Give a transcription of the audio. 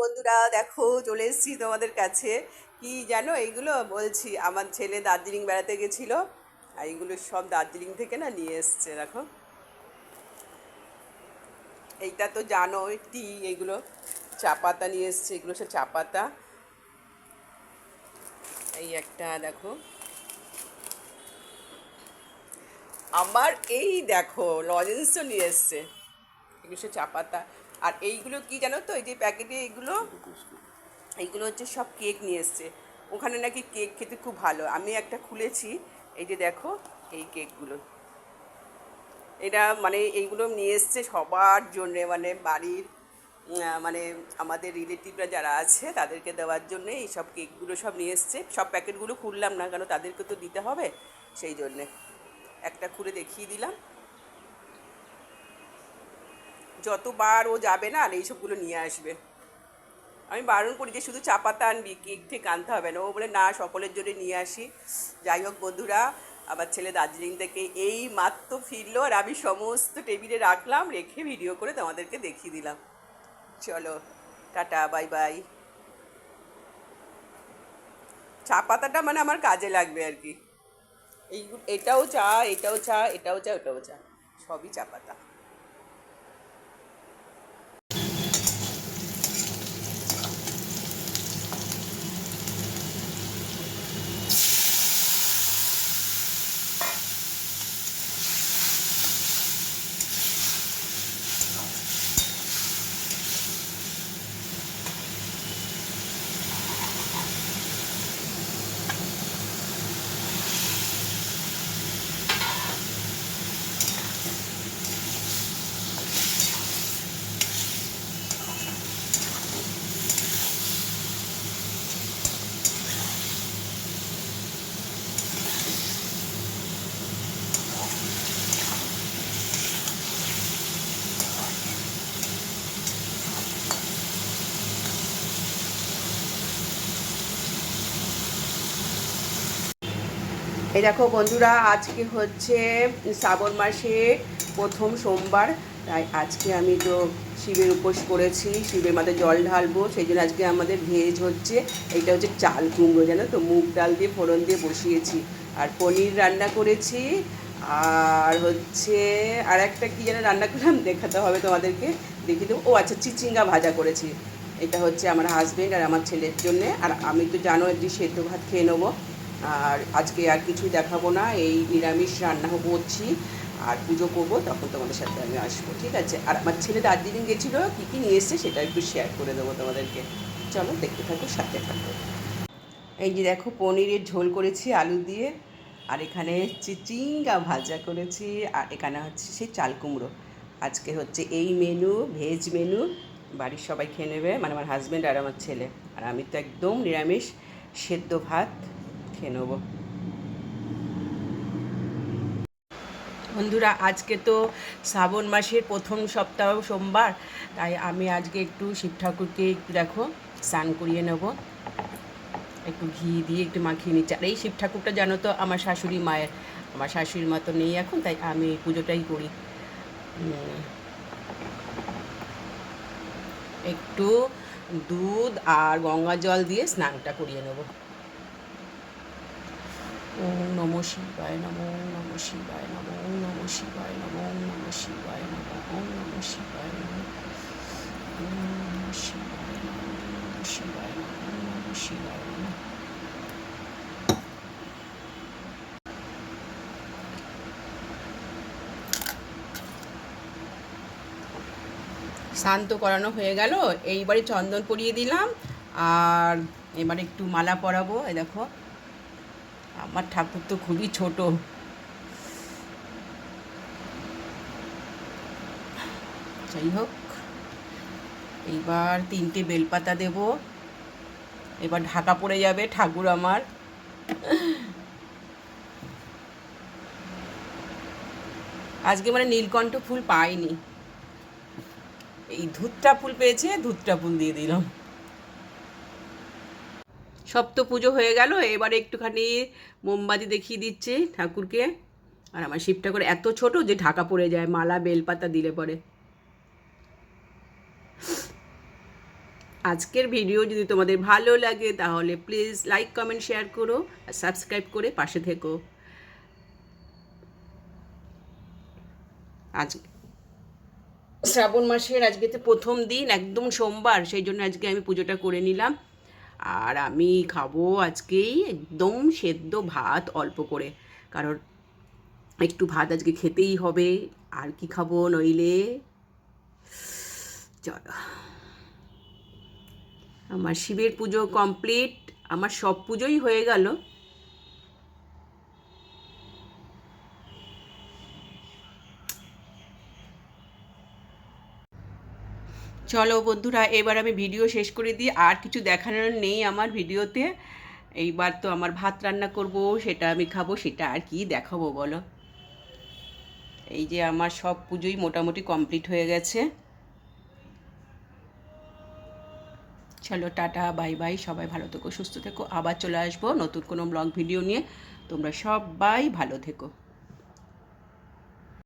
বন্ধুরা, দেখো চলে এসেছি তোমাদের কাছে। কি জানো, এইগুলো বলছি, আমার ছেলে দার্জিলিং বেড়াতে গেছিল, আর এইগুলো সব দার্জিলিং থেকে না নিয়ে এসছে। দেখো, এইটা তো জানো টি, এইগুলো চা পাতা নিয়ে এসছে, এগুলো সব চা পাতা। এই একটা দেখো, আমার এই দেখো লজেন্সও নিয়ে এসছে, এগুলো সব চা পাতা। আর এইগুলো কি জানো তো, এই যে প্যাকেটে এইগুলো, এইগুলো হচ্ছে সব কেক নিয়ে এসছে। ওখানে নাকি কেক খেতে খুব ভালো। আমি একটা খুলেছি, এই যে দেখো, এই কেকগুলো, এটা মানে এইগুলো নিয়ে এসছে সবার জন্যে, মানে বাড়ির মানে আমাদের রিলেটিভরা যারা আছে তাদেরকে দেওয়ার জন্যে এই সব কেকগুলো সব নিয়ে এসছে। সব প্যাকেটগুলো খুললাম না, কেন তাদেরকে তো দিতে হবে, সেই জন্যে একটা খুলে দেখিয়ে দিলাম। যতবার ও যাবে না আর এইসবগুলো নিয়ে আসবে। আমি বারণ করি যে শুধু চা পাতা আনবি, কেক থেকে আনতে হবে না। ও বলে না, সকলের জন্য নিয়ে আসি। যাই হোক বন্ধুরা, আমার ছেলে দার্জিলিং থেকে এই মাত্র ফিরলো, আর আমি সমস্ত টেবিলে রাখলাম, রেখে ভিডিও করে তোমাদেরকে দেখিয়ে দিলাম। চলো, টাটা, বাই বাই। চা পাতাটা মানে আমার কাজে লাগবে আর কি। এই, এটাও চা, এটাও চা, এটাও চা, ওটাও চা, সবই চা পাতা। এই দেখো বন্ধুরা, আজকে হচ্ছে শ্রাবণ মাসের প্রথম সোমবার। তাই আজকে আমি তো শিবের উপোস করেছি, শিবের মাথায় জল ঢালবো, সেই জন্য আজকে আমাদের ভেজ হচ্ছে। এইটা হচ্ছে চাল কুমড়ো, জানো তো, মুগ ডাল দিয়ে ফোড়ন দিয়ে বসিয়েছি। আর পনির রান্না করেছি। আর হচ্ছে আর একটা কী যেন রান্না করলাম, দেখাতে হবে তোমাদেরকে, দেখিয়ে দেবো। ও আচ্ছা, চিচিঙ্গা ভাজা করেছি। এটা হচ্ছে আমার হাজবেন্ড আর আমার ছেলের জন্যে। আর আমি তো জানো একটি সেদ্ধ ভাত খেয়ে নেবো। আর আজকে আর কিছুই দেখাবো না, এই নিরামিষ রান্না করছি। আর পুজো করবো, তখন তোমাদের সাথে আমি আসবো, ঠিক আছে? আর আমার ছেলে দার্জিলিং গেছিলো, কী কী নিয়ে এসছে সেটা একটু শেয়ার করে দেবো তোমাদেরকে। চলো, দেখতে থাকো, সাথে থাকো। এই যে দেখো, পনিরের ঝোল করেছি আলু দিয়ে। আর এখানে চিচিঙ্গা ভাজা করেছি। আর এখানে হচ্ছে সেই চাল কুমড়ো। আজকে হচ্ছে এই মেনু, ভেজ মেনু। বাড়ির সবাই খেয়ে নেবে, মানে আমার হাজব্যান্ড আর আমার ছেলে। আর আমি তো একদম নিরামিষ সেদ্ধ ভাত খেয়ে নেবো। বন্ধুরা, আজকে তো শ্রাবণ মাসের প্রথম সপ্তাহ সোমবার। তাই আমি আজকে একটু শিব ঠাকুরকে একটু দেখো স্নান করিয়ে নেব, একটু ঘি দিয়ে একটু মাখিয়ে নিচ্ছি। আর এই শিব ঠাকুরটা জানো তো আমার শাশুড়ি মায়ের, আমার শাশুড়ির মা তো নেই এখন, তাই আমি এই পুজোটাই করি। একটু দুধ আর গঙ্গা জল দিয়ে স্নানটা করিয়ে নেব। ওম নম শিবায় নম, ওম নম শিবায় নম, ওম নম শিবায় নম, ওম নম শিবায় নম, ওম নম শিবায় নম, ওম নম শিবায় নম, ওম নম শিবায় নম, ওম নম শিবায় নম। স্নান তো করানো হয়ে গেল, এইবারে চন্দন পরিয়ে দিলাম। আর এবার একটু মালা পরাবো। এই দেখো, আমার ঠাকুর তো খুবই ছোট। যাই হোক, এইবার 3টে বেলপাতা দেব। এবার ঢাকা পড়ে যাবে ঠাকুর আমার। আজকে মানে নীলকণ্ঠ ফুল পাইনি, এই ধুতরা ফুল পেয়েছে, ধুতরা ফুল দিয়ে দিলাম। সব তো পুজো হয়ে গেল, এবারে একটুখানি মোমবাতি দেখিয়ে দিচ্ছে ঠাকুরকে। আর আমার শিব ঠাকুর এত ছোট যে ঢাকা পড়ে যায় মালা বেলপাতা দিলে পরে। আজকের ভিডিও যদি তোমাদের ভালো লাগে তাহলে প্লিজ লাইক কমেন্ট শেয়ার করো আর সাবস্ক্রাইব করে পাশে থেকো। আজ শ্রাবণ মাসের আজকে তো প্রথম দিন, একদম সোমবার, সেই জন্য আজকে আমি পুজোটা করে নিলাম। আর আমি খাবো আজকেই একদম সেদ্ধ ভাত অল্প করে, কারণ একটু ভাত আজকে খেতেই হবে। আর কি খাবো নইলে? চলো, আমার শিবের পুজো কমপ্লিট, আমার সব পুজোই হয়ে গেল। চলো বন্ধুরা, এবার আমি ভিডিও শেষ করে দিই, আর কিছু দেখানোর নেই আমার ভিডিওতে। এইবার তো আমার ভাত রান্না করব, সেটা আমি খাবো, সেটা আর কি দেখাবো বলো। এই যে আমার সব পুজোই মোটামুটি কমপ্লিট হয়ে গেছে। চলো টাটা, বাই বাই, সবাই ভালো থেকো, সুস্থ থেকো, আবার চলে আসবো নতুন কোনো ব্লগ ভিডিও নিয়ে। তোমরা সবাই ভালো থেকো।